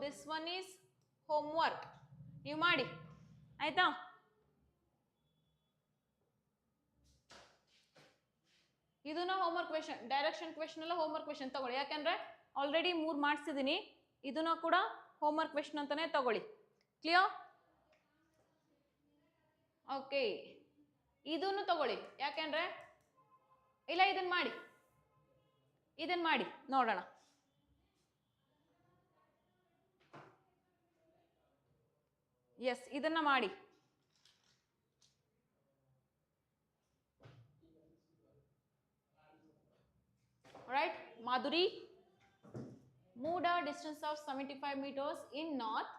This one is home work, ನೀವು ಮಾಡಿ ಆಯ್ತಾ. ಇದನ್ನ ಹೋಮ್ವರ್ಕ್ ಕ್ವೆಶನ್, ಡೈರೆಕ್ಷನ್ ಕ್ವೆಶನ್ ಎಲ್ಲ ಹೋಮ್ವರ್ಕ್ ಕ್ವೆಶನ್ ತಗೊಳ್ಳಿ, ಯಾಕಂದ್ರೆ ಆಲ್ರೆಡಿ 3 ಮಾಡಿಸಿದ್ದೀನಿ. ಇದನ್ನ ಕೂಡ ಹೋಮ್ವರ್ಕ್ ಕ್ವೆಶನ್ ಅಂತಾನೆ ತಗೊಳ್ಳಿ. ಕ್ಲಿಯರ್? ಓಕೆ, ಇದನ್ನು ತಗೊಳ್ಳಿ, ಯಾಕೆಂದ್ರೆ ಇಲ್ಲ ಇದನ್ನ ಮಾಡಿ ನೋಡೋಣ. ಎಸ್, ಇದನ್ನ ಮಾಡಿ. Right, Madhuri moved a distance of 75 meters in north.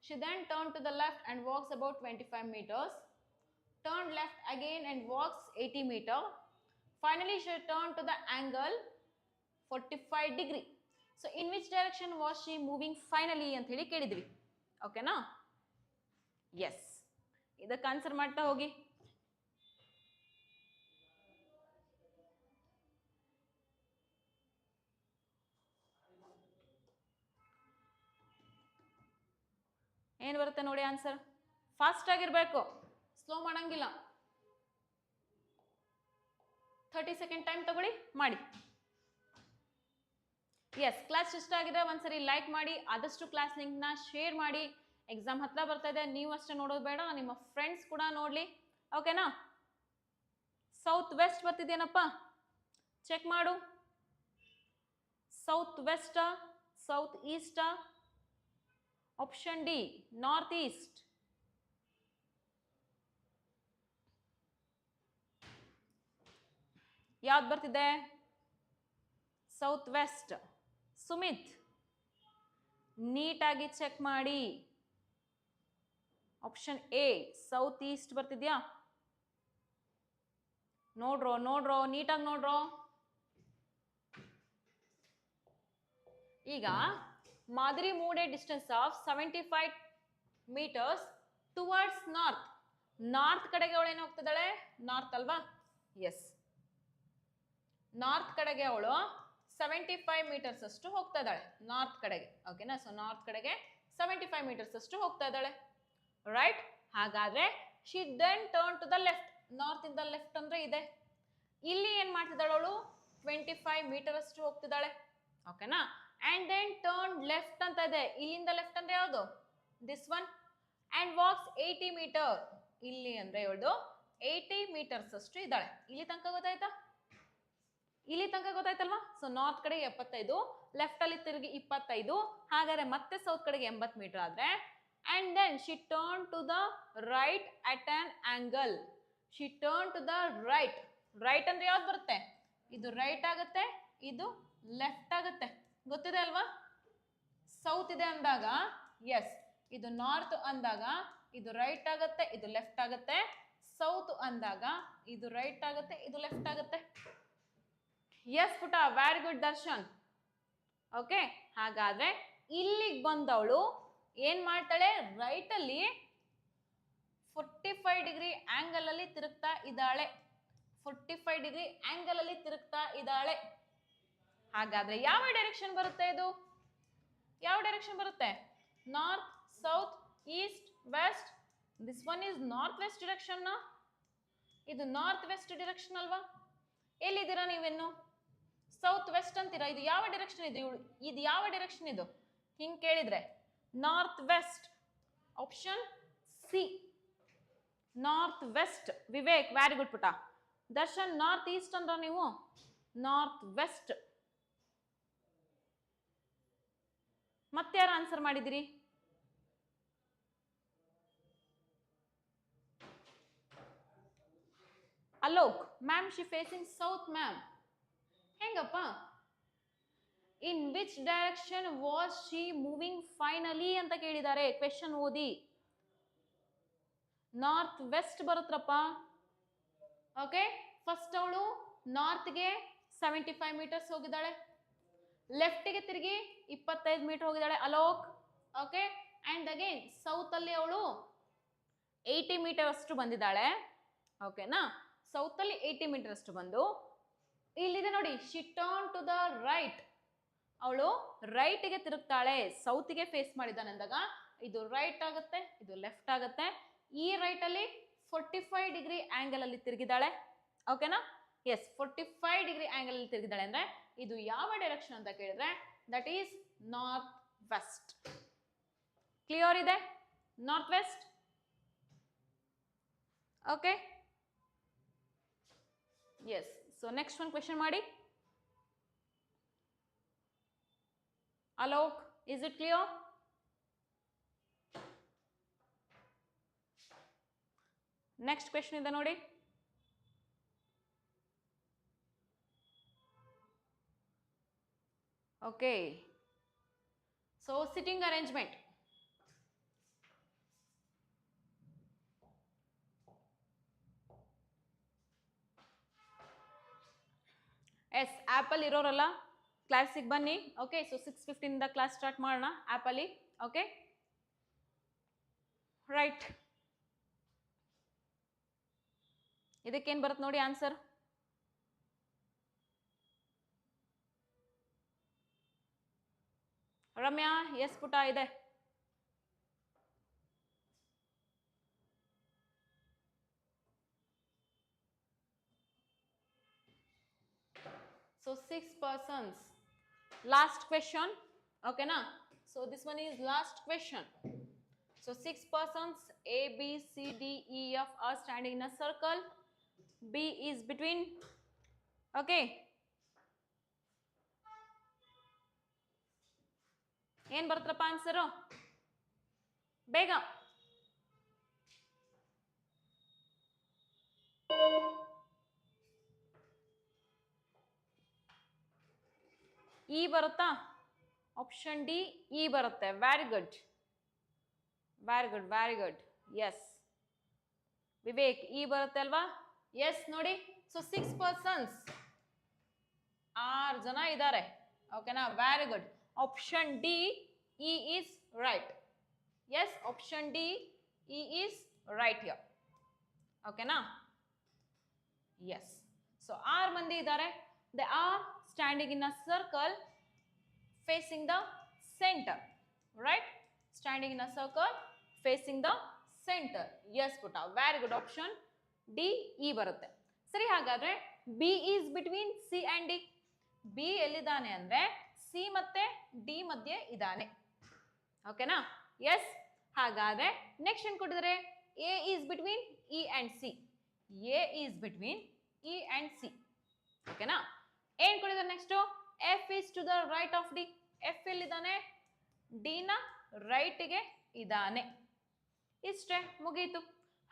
She then turned to the left and walks about 25 meters. Turned left again and walks 80 meters. Finally, she turned to the angle 45 degree. So, in which direction was she moving finally? ಅಂತ ಹೇಳಿ ಕೇಳಿದ್ವಿ. ಓಕೆನಾ? S, ಇದಕ್ಕೆ answer ಮಾಡ್ತಾ ಹೋಗಿ. ಏನು ಬರುತ್ತೆ ನೋಡಿ ಆನ್ಸರ್. ಫಾಸ್ಟ್ ಆಗಿರಬೇಕು, ಸ್ಲೋ ಮಾಡಂಗಿಲ್ಲ. 30 ಸೆಕೆಂಡ್ ಟೈಮ್ ತಗೊಳ್ಳಿ, ಮಾಡಿ. ಎಸ್, ಕ್ಲಾಸ್ ಇಷ್ಟ ಆಗಿದೆ ಒಂದ್ಸರಿ ಲೈಕ್ ಮಾಡಿ, ಆದಷ್ಟು ಕ್ಲಾಸ್ ಲಿಂಕ್ನ ಶೇರ್ ಮಾಡಿ. ಎಕ್ಸಾಮ್ ಹತ್ರ ಬರ್ತಾ ಇದೆ, ನೀವು ಅಷ್ಟೇ ನೋಡೋದು ಬೇಡ, ನಿಮ್ಮ ಫ್ರೆಂಡ್ಸ್ ಕೂಡ ನೋಡಲಿ. ಓಕೆನಾ? ಸೌತ್ ವೆಸ್ಟ್ ಬರ್ತಿದೇನಪ್ಪ, ಚೆಕ್ ಮಾಡು. South west, south east, option D north east. ಯಾವ್ದು ಬರ್ತಿದೆ? South west. ಸುಮಿತ್, ನೀಟಾಗಿ ಚೆಕ್ ಮಾಡಿ. ಆಪ್ಷನ್ ಎ ಸೌತ್ ಈಸ್ಟ್ ಬರ್ತಿದ್ಯಾ? ನೋಡ್ರೋ ನೀಟಾಗಿ ನೋಡ್ರೋ. ಈಗ Madhuri moved a distance of 75 meters towards north. North ಕಡೆಗೆ ಅವಳು ಏನು ಹೋಗ್ತಿದ್ದಾಳೆ? ನಾರ್ತ್ ಅಲ್ವಾ? ಎಸ್, ನಾರ್ತ್ ಕಡೆಗೆ ಅವಳು 75 meters ಅಷ್ಟು ಹೋಗ್ತಾ ಇದ್ದಾಳೆ, ನಾರ್ತ್ ಕಡೆಗೆ. ಓಕೆನಾ? ಸೊ ನಾರ್ತ್ ಕಡೆಗೆ 75 meters ಅಷ್ಟು ಹೋಗ್ತಾ ಇದ್ದಾಳೆ. ರೈಟ್, ಹಾಗಾದ್ರೆ she then turn to the left. North ಇಂದ ಲೆಫ್ಟ್ ಅಂದ್ರೆ ಇದೆ. ಇಲ್ಲಿ ಏನ್ ಮಾಡ್ತಿದ್ದಾಳೆ ಅವಳು? 25 meter ಅಷ್ಟು ಹೋಗ್ತಿದ್ದಾಳೆ. ಓಕೆನಾ? ಅಂಡ್ ದೆನ್ ಟರ್ನ್ ಲೆಫ್ಟ್ ಅಂತ ಇದೆ. ಇಲ್ಲಿಂದ ಲೆಫ್ಟ್ ಅಂದ್ರೆ ಯಾವುದು? This one. And walks 80 meter. ಇಲ್ಲಿ ಅಂದ್ರೆ ಇವಳು 80 meters ಅಷ್ಟು ಇದ್ದಾಳೆ. ಇಲ್ಲಿ ತನಕ ಗೊತ್ತಾಯ್ತಾ? ಇಲ್ಲಿ ತನಕ ಗೊತ್ತಾಯ್ತಲ್ವಾ? ಸೊ ನಾರ್ತ್ ಕಡೆಗೆ 75, ಲೆಫ್ಟ್ ಅಲ್ಲಿ ತಿರುಗಿ 25, ಹಾಗಾದ್ರೆ ಮತ್ತೆ ಸೌತ್ ಕಡೆಗೆ 80 meter ಆದ್ರೆ, and then she turn to the right at an angle. She turn to the right. Right ಅಂದ್ರೆ ಯಾವ್ದು ಬರುತ್ತೆ? ಇದು ರೈಟ್ ಆಗುತ್ತೆ, ಇದು ಲೆಫ್ಟ್ ಆಗುತ್ತೆ. ಗೊತ್ತಿದೆ ಅಲ್ವಾ? ಸೌತ್ ಇದೆ ಅಂದಾಗ ಎಸ್, ಇದು ನಾರ್ತ್ ಅಂದಾಗ ಇದು ರೈಟ್ ಆಗುತ್ತೆ, ಇದು ಲೆಫ್ಟ್ ಆಗುತ್ತೆ. ಸೌತ್ ಅಂದಾಗ ಇದು ರೈಟ್ ಆಗುತ್ತೆ, ಇದು ಲೆಫ್ಟ್ ಆಗುತ್ತೆ. ಎಸ್ ಪುಟ, ವೆರಿ ಗುಡ್ ದರ್ಶನ್. ಓಕೆ, ಹಾಗಾದ್ರೆ ಇಲ್ಲಿಗೆ ಬಂದವಳು ಏನ್ ಮಾಡ್ತಾಳೆ? ರೈಟ್ ಅಲ್ಲಿ 45 degree ಆಂಗಲ್ ಅಲ್ಲಿ ತಿರುಗ್ತಾ ಇದ್ದಾಳೆ. 45 degree ಆಂಗಲ್ ಅಲ್ಲಿ ತಿರುಗ್ತಾ ಇದ್ದಾಳೆ. ಹಾಗಾದ್ರೆ ಯಾವ ಡೈರೆಕ್ಷನ್ ಬರುತ್ತೆ ಇದು? ಯಾವ ಡೈರೆಕ್ಷನ್ ಬರುತ್ತೆ? North, south, east, west. This one is north west direction. ಇದು ನಾರ್ತ್ ವೆಸ್ಟ್ ಡಿರೆಕ್ಷನ್ ಅಲ್ವಾ? ಎಲ್ಲಿದ್ದೀರಾ ನೀವೇನು? ಸೌತ್ ವೆಸ್ಟ್ ಅಂತೀರಾ. ಇದು ಯಾವ ಡೈರೆಕ್ಷನ್ ಇದು? ಇದು ಯಾವ ಡೈರೆಕ್ಷನ್ ಇದು? ಹಿಂಗ್ ಕೇಳಿದ್ರೆ north west. Option C north west. Vivek, very good ಪುಟ. ದರ್ಶನ್, ನಾರ್ತ್ ಈಸ್ಟ್ ಅಂದ್ರ ನೀವು? North west. ಮತ್ತೆ ಯಾರು ಆನ್ಸರ್ ಮಾಡಿದಿರಿ? Alok, ma'am she facing south. Ma'am ಹೆಂಗಪ್ಪ? In which direction was she moving finally ಅಂತ ಕೇಳಿದ್ದಾರೆ. ಕ್ವೆಶನ್ ಓದಿ. ನಾರ್ತ್ ವೆಸ್ಟ್ ಬರುತ್ತಪ್ಪ. ಓಕೆ, ಫಸ್ಟ್ ಅವಳು ನಾರ್ತ್ಗೆ 75 meters ಹೋಗಿದ್ದಾಳೆ, ಲೆಫ್ಟ್ಗೆ ತಿರುಗಿ 25 meter ಹೋಗಿದ್ದಾಳೆ Alok. Okay, and again south ಅಲ್ಲಿ ಅವಳು 80 meter ಅಷ್ಟು ಬಂದಿದ್ದಾಳೆ. ಓಕೆನಾ? ಸೌತ್ ಅಲ್ಲಿ 80 meter ಅಷ್ಟು ಬಂದು ಇಲ್ಲಿದೆ ನೋಡಿ, she turn to the right. ಅವಳು ರೈಟ್ಗೆ ತಿರುಗ್ತಾಳೆ, ಸೌತ್ಗೆ ಫೇಸ್ ಮಾಡಿದ್ದಾನೆ ಅಂದಾಗ ಇದು ರೈಟ್ ಆಗುತ್ತೆ, ಇದು ಲೆಫ್ಟ್ ಆಗುತ್ತೆ. ಈ ರೈಟ್ ಅಲ್ಲಿ 45 ಡಿಗ್ರಿ ಆಂಗಲ್ ಅಲ್ಲಿ ತಿರುಗಿದಾಳೆ. ಓಕೆನಾ? ಎಸ್, 45 ಡಿಗ್ರಿ ಆಂಗಲ್ ಅಲ್ಲಿ ತಿರುಗಿದಾಳೆ ಅಂದ್ರೆ ಇದು ಯಾವ ಡೈರೆಕ್ಷನ್ ಅಂತ ಕೇಳಿದ್ರೆ that is north west. Clear ಇದೆ? North west. Okay, yes. So next ಒಂದು ಕ್ವೆಶನ್ ಮಾಡಿ. Alok, is it clear? Next question ಇದೆ ನೋಡಿ. Okay. So sitting arrangement. Yes, apple ಇರೋರಲ್ಲ ಕ್ಲಾಸಿಗೆ ಬನ್ನಿ. ಓಕೆ, ಸೊ 6:15 ಇಂದ ಕ್ಲಾಸ್ ಸ್ಟಾರ್ಟ್ ಮಾಡೋಣ ಆಪಲ್ಲಿ. Okay, right. ಇದಕ್ಕೇನು ಬರುತ್ತೆ ನೋಡಿ ಆನ್ಸರ್. ರಮ್ಯಾ, ಎಸ್ ಪುಟ ಇದೆ. So 6 persons. Last question. Okay na? So this one is last question. So 6 persons A, B, C, D, E, F are standing in a circle. B is between. Okay. ಏನ್ ಬರುತ್ತಪ್ಪ answer ಬೇಗ. E ಬರುತ್ತಾ? Option D E ಬರುತ್ತೆ. Very good, very good, very good. Yes Vivek, E ಬರುತ್ತೆ ಅಲ್ವಾ? S ನೋಡಿ. So 6 persons, 6 ಜನ ಇದ್ದಾರೆ. ಓಕೆನಾ? Very good. Option D E is right. Yes, option D E is right here. ಓಕೆನಾ? ಎಸ್. ಸೊ 6 ಮಂದಿ ಇದ್ದಾರೆ. They are standing in a circle facing the center. Right? Standing in a circle facing the center. Yes putta, very good. Option D E ಬರುತ್ತೆ. ಸರಿ, ಹಾಗಾದ್ರೆ B is between C and D. B ಎಲ್ಲಿದ್ದಾನೆ ಅಂದ್ರೆ C ಮತ್ತೆ D ಮಧ್ಯೆ ಇದ್ದಾನೆ. ಓಕೆನಾ? S. ಹಾಗಾದ್ರೆ ನೆಕ್ಸ್ಟ್ ಏನ್ ಕೊಟ್ಟಿದ್ದಾರೆ? A is between E and C. A is between E and C. ಓಕೆನಾ? ಏನ್ ಕೊಡಿದ್ದಾರೆ next? F is to the right of D. F ಎಲ್ಲಿದ್ದಾನೆ? ಡಿ ನ ರೈಟ್ ಗೆ ಇದ್ದಾನೆ. ಇಷ್ಟೇ, ಮುಗೀತು.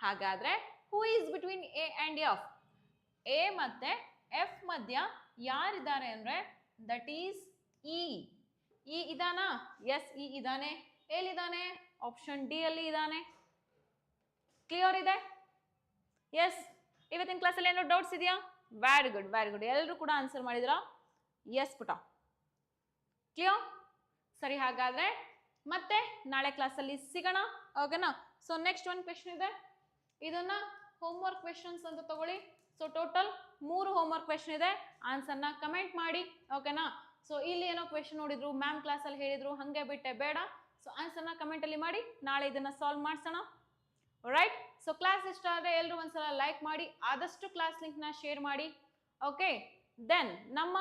ಹಾಗಾದ್ರೆ who is between A and F? A ಮತ್ತೆ ಎಫ್ ಮಧ್ಯ ಯಾರಿದ್ದಾರೆ ಅಂದ್ರೆ ದಟ್ ಈಸ್ ಇ. ಇ ಇದಾನಾ? ಎಸ್, ಇ ಇದಾನೆ. ಎಲ್ಲಿದ್ದಾನೆ? ಆಪ್ಷನ್ ಡಿ ಅಲ್ಲಿ ಇದ್ದಾನೆ. ಕ್ಲಿಯರ್ ಇದೆ? ಎಸ್. ಇವತ್ತಿನ ಕ್ಲಾಸಲ್ಲಿ ಏನೋ ಡೌಟ್ಸ್ ಇದೆಯಾ? Very good, very good. ಎಲ್ಲರೂ ಕೂಡ ಆನ್ಸರ್ ಮಾಡಿದ್ರಾ? ಎಸ್ ಪುಟ. ಕ್ಲಿಯರ್? ಸರಿ, ಹಾಗಾದ್ರೆ ಮತ್ತೆ ನಾಳೆ ಕ್ಲಾಸಲ್ಲಿ ಸಿಗೋಣ. ಓಕೆನಾ? ಸೊ ನೆಕ್ಸ್ಟ್ ಒಂದು ಕ್ವೆಶನ್ ಇದೆ, ಇದನ್ನ ಹೋಮ್ವರ್ಕ್ ಕ್ವೆಶನ್ಸ್ ಅಂತ ತಗೊಳ್ಳಿ. ಸೊ ಟೋಟಲ್ 3 ಹೋಮ್ವರ್ಕ್ ಕ್ವೆಶನ್ ಇದೆ. ಆನ್ಸರ್ನ ಕಮೆಂಟ್ ಮಾಡಿ. ಓಕೆನಾ? ಸೊ ಇಲ್ಲಿ ಏನೋ ಕ್ವೆಶನ್ ನೋಡಿದ್ರು, ಮ್ಯಾಮ್ ಕ್ಲಾಸಲ್ಲಿ ಹೇಳಿದ್ರು, ಹಂಗೆ ಬಿಟ್ಟೆ ಬೇಡ. ಸೊ ಆನ್ಸರ್ನ ಕಮೆಂಟಲ್ಲಿ ಮಾಡಿ, ನಾಳೆ ಇದನ್ನ ಸಾಲ್ವ್ ಮಾಡ್ಸೋಣ. ರೈಟ್? ಸೊ ಕ್ಲಾಸ್ ಇಷ್ಟ ಆದರೆ ಎಲ್ಲರೂ ಒಂದ್ಸಲ ಲೈಕ್ ಮಾಡಿ, ಆದಷ್ಟು ಕ್ಲಾಸ್ ಲಿಂಕ್ನ ಶೇರ್ ಮಾಡಿ. ಓಕೆ, ದೆನ್ ನಮ್ಮ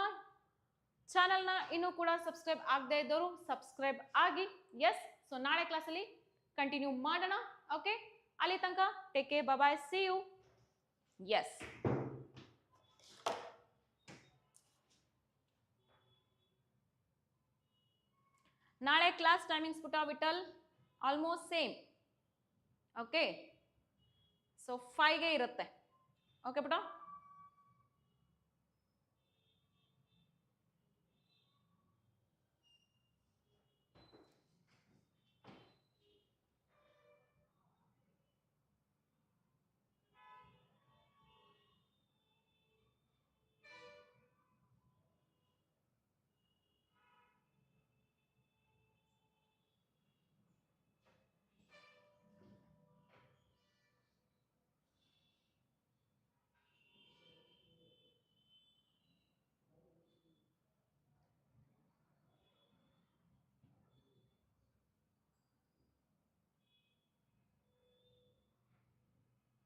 ಚಾನಲ್ನ ಇನ್ನೂ ಕೂಡ ಸಬ್ಸ್ಕ್ರೈಬ್ ಆಗದೆ ಇದ್ದವರು ಸಬ್ಸ್ಕ್ರೈಬ್ ಆಗಿ. ಎಸ್. ಸೊ ನಾಳೆ ಕ್ಲಾಸಲ್ಲಿ ಕಂಟಿನ್ಯೂ ಮಾಡೋಣ. ಓಕೆ, ಅಲ್ಲಿ ತನಕ take care, bye bye, see you. Yes. ನಾಳೆ ಕ್ಲಾಸ್ ಟೈಮಿಂಗ್ಸ್ ಪುಟ Vittal almost same. Okay, so 5ಗೆ ಇರುತ್ತೆ. ಓಕೆ ಪುಟ.